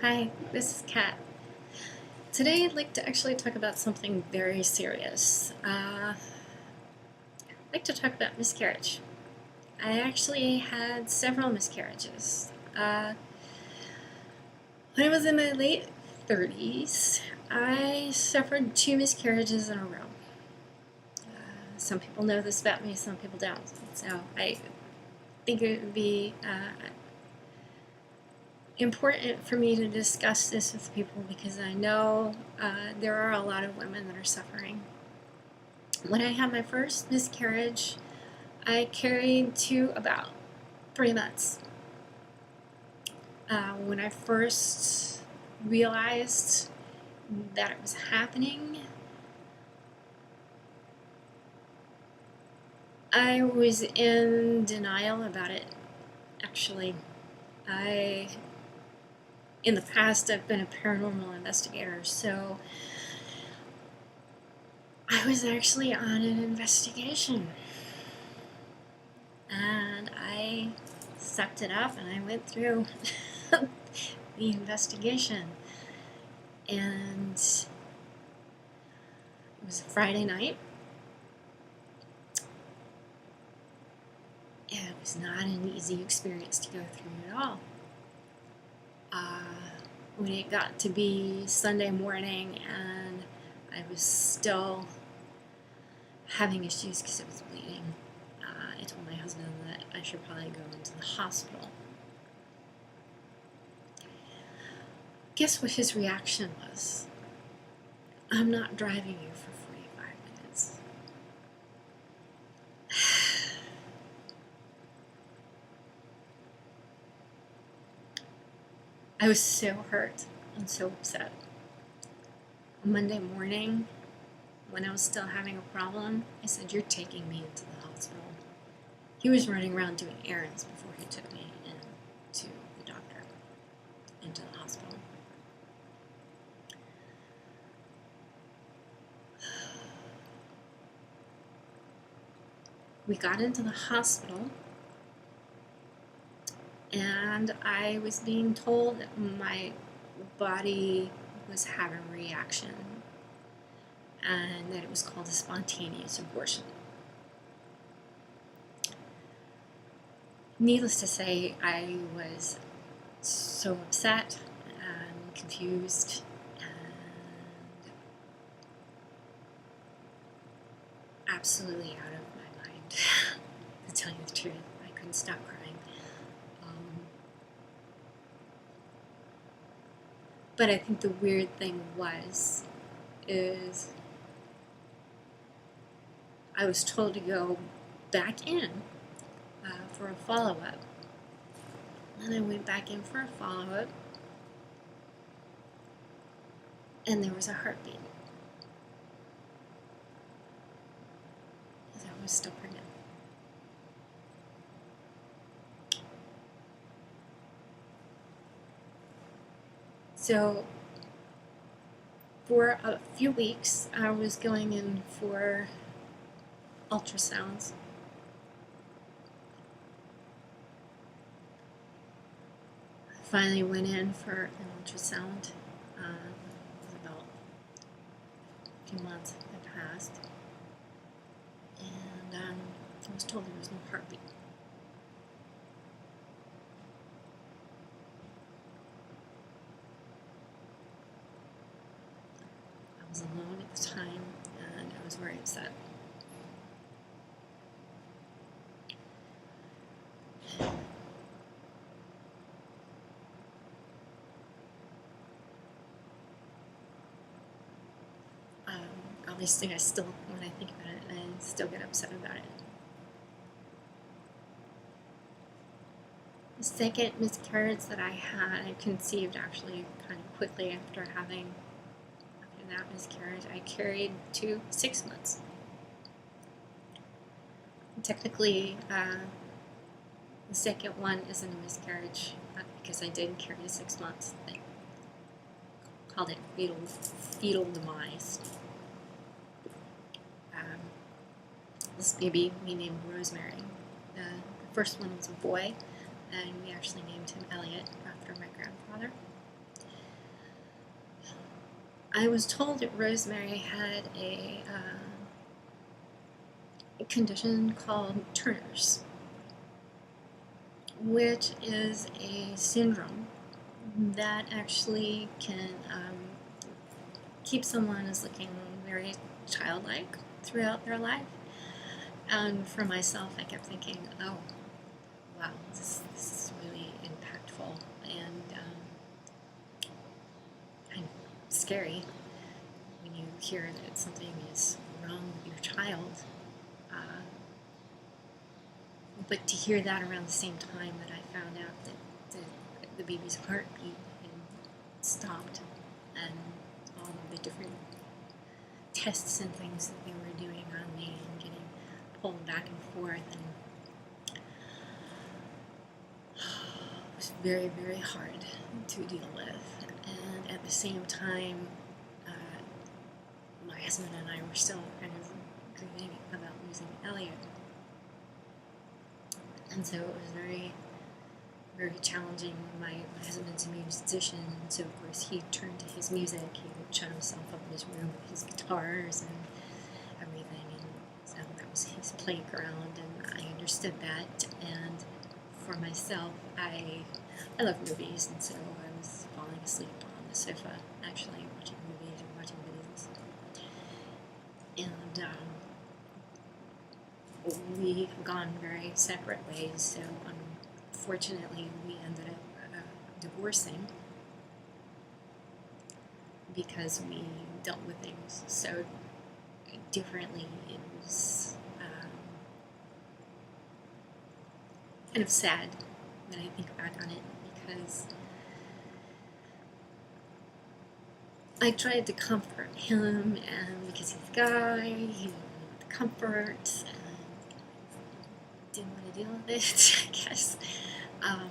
Hi, this is Kat. Today I'd like to actually talk about something very serious. I'd like to talk about miscarriage. I actually had several miscarriages. When I was in my late 30s, I suffered 2 miscarriages in a row. Some people know this about me, some people don't. So I think it would be important for me to discuss this with people because I know there are a lot of women that are suffering. When I had my first miscarriage, I carried to about 3 months. When I first realized that it was happening, I was in denial about it, actually. In the past, I've been a paranormal investigator, so I was actually on an investigation. And I sucked it up and I went through the investigation. And it was a Friday night. And it was not an easy experience to go through at all. When it got to be Sunday morning and I was still having issues because it was bleeding, I told my husband that I should probably go into the hospital. Guess what his reaction was? I'm not driving you for 45 minutes. I was so hurt and so upset. Monday morning, when I was still having a problem, I said, "You're taking me into the hospital." He was running around doing errands before he took me into the doctor, into the hospital. We got into the hospital, and I was being told that my body was having a reaction and that it was called a spontaneous abortion. Needless to say, I was so upset and confused and absolutely out of my mind, to tell you the truth. I couldn't stop crying. But I think the weird thing is I was told to go back in for a follow-up. And I went back in for a follow-up, and there was a heartbeat. I was still pregnant. So for a few weeks, I was going in for ultrasounds. I finally went in for an ultrasound. It was about a few months had passed. And I was told there was no heartbeat. I was alone at the time, and I was very upset. Obviously, when I think about it, I still get upset about it. The second miscarriage that I had, I conceived actually kind of quickly after having that miscarriage. I carried to 6 months. Technically, the second one isn't a miscarriage because I did carry to 6 months. They called it fetal demise. This baby we named Rosemary. The first one was a boy, and we actually named him Elliot after my grandfather. I was told that Rosemary had a condition called Turner's, which is a syndrome that actually can keep someone as looking very childlike throughout their life. And for myself, I kept thinking, oh, wow, this is really impactful and kind of scary when you hear that something is wrong with your child. But to hear that around the same time that I found out that the baby's heartbeat had stopped and all of the different tests and things that they were doing on me and getting pulled back and forth, and it was very, very hard to deal with. And at the same time, my husband and I were still kind of grieving about losing Elliot. And so it was very, very challenging. My husband's a musician, and so of course he turned to his music. He would shut himself up in his room with his guitars and everything, and so that was his playground, and I understood that. And for myself, I love movies, and so I was falling asleep on the sofa, actually watching movies or watching videos. And we have gone very separate ways, so unfortunately we ended up divorcing because we dealt with things so differently. It was kind of sad when I think back on it, because I tried to comfort him, and because he's a guy, he wanted comfort, and didn't want to deal with it, I guess. I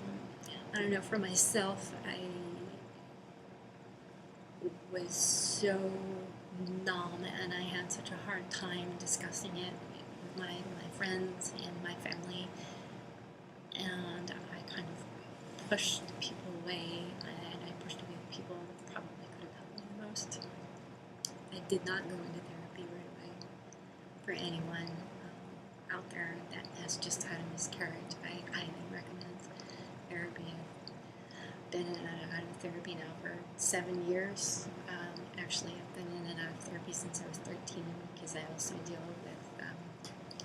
don't know, for myself, I was so numb, and I had such a hard time discussing it with my friends and my family, and I kind of pushed people away, and I pushed away the people that probably could have helped me the most. I did not go into therapy right away. For anyone out there that has just had a miscarriage, I highly recommend therapy. I've been in and out of therapy now for 7 years. Actually, I've been in and out of therapy since I was 13, because I also deal with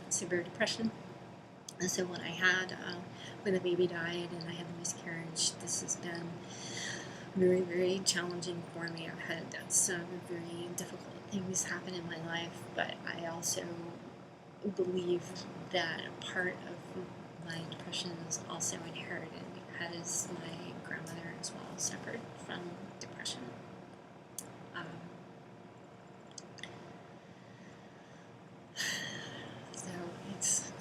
severe depression. And so when the baby died and I had the miscarriage, this has been very, very challenging for me. I've had some very difficult things happen in my life, but I also believe that part of my depression is also inherited, because my grandmother as well suffered from depression. So it's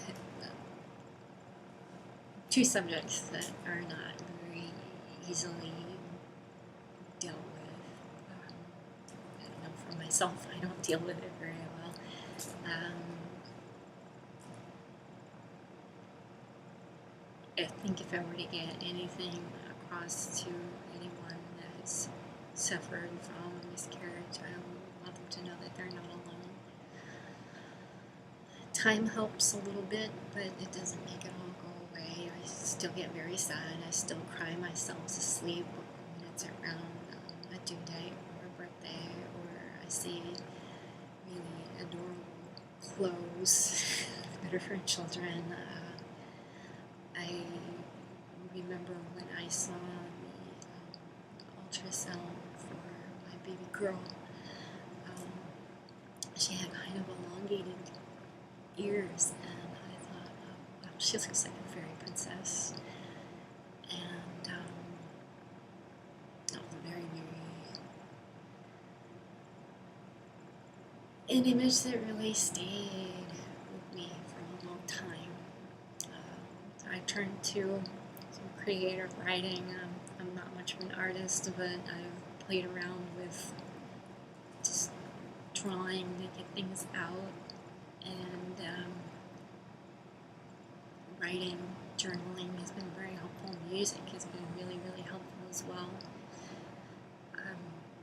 two subjects that are not very easily dealt with. I don't know, for myself, I don't deal with it very well. I think if I were to get anything across to anyone that has suffered from a miscarriage, I want them to know that they're not alone. Time helps a little bit, but it doesn't make it all go away. I still get very sad. I still cry myself to sleep when it's around a due date or a birthday, or I see really adorable clothes that are for children. I remember when I saw the ultrasound for my baby girl, she had kind of elongated ears, and I thought, oh, wow, she looks like a fairy princess. And that was very, very, an image that really stayed with me for a long time. I turned to some creative writing. I'm not much of an artist, but I've played around with just drawing to get things out, and writing, journaling has been very helpful. Music has been really, really helpful as well.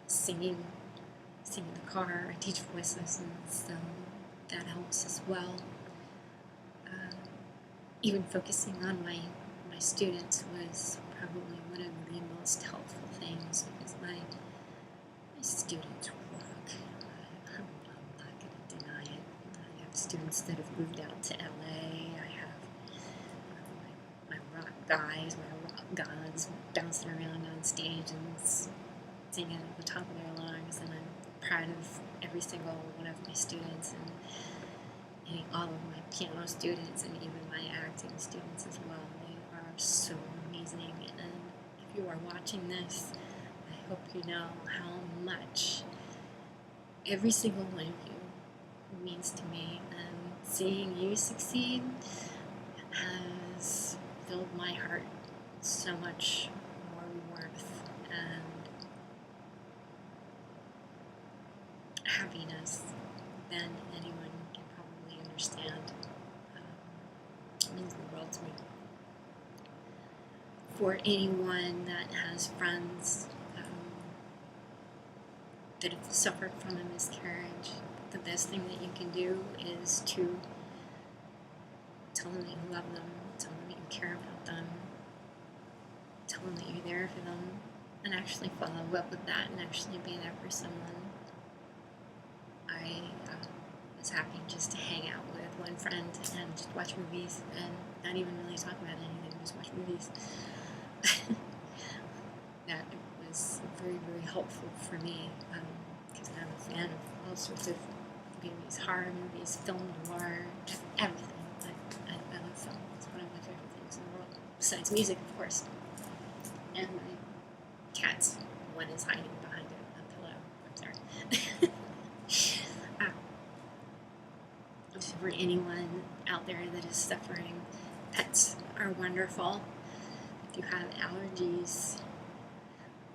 Singing sing in the car. I teach voice lessons, so that helps as well. Even focusing on my students was probably one of the most helpful things, because my students rock. I'm not going to deny it. I have students that have moved out to LA. I have my rock guys, my rock gods bouncing around on stage and singing at the top of their lungs, and I'm proud of every single one of my students, and all of my piano students, and even my acting students as well. They are so amazing, and if you are watching this, I hope you know how much every single one of you means to me, and seeing you succeed has filled my heart so much more warmth and happiness than anyone can probably understand. It means the world to me. For anyone that has friends that have suffered from a miscarriage, the best thing that you can do is to tell them that you love them, tell them that you care about them, tell them that you're there for them, and actually follow up with that and actually be there for someone. I was happy just to hang out with one friend and just watch movies and not even really talk about anything, just watch movies. That was very, very helpful for me, because I'm a fan of all sorts of movies, horror movies, film noir, everything. I love film. It's one of my favorite things in the world, besides music, of course. And my cats, one is hiding behind a pillow. I'm sorry. For anyone out there that is suffering, pets are wonderful. If you have allergies,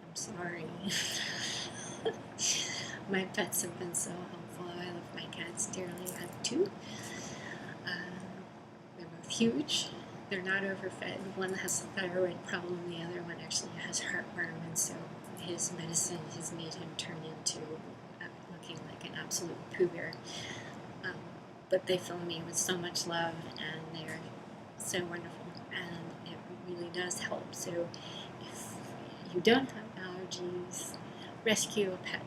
I'm sorry. My pets have been so helpful. I love my cats dearly. I have two. They're both huge. They're not overfed. One has a thyroid problem. The other one actually has heartworm, and so his medicine has made him turn into looking like an absolute Pooh Bear. But they fill me with so much love, and they're so wonderful, and it really does help. So if you don't have allergies, rescue a pet,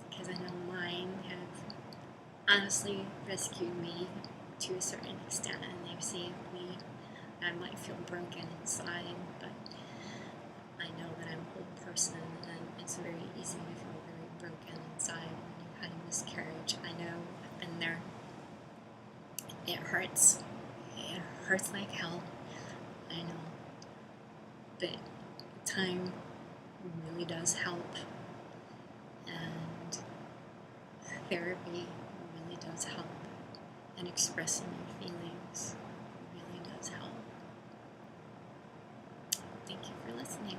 because I know mine have honestly rescued me to a certain extent, and they've saved me. I might feel broken inside, but I know that I'm a whole person, and it's very easy to feel very broken inside when you've had a miscarriage. I know, I've been there. It hurts. It hurts like hell. I know. But time really does help. And therapy really does help. And expressing your feelings really does help. Thank you for listening.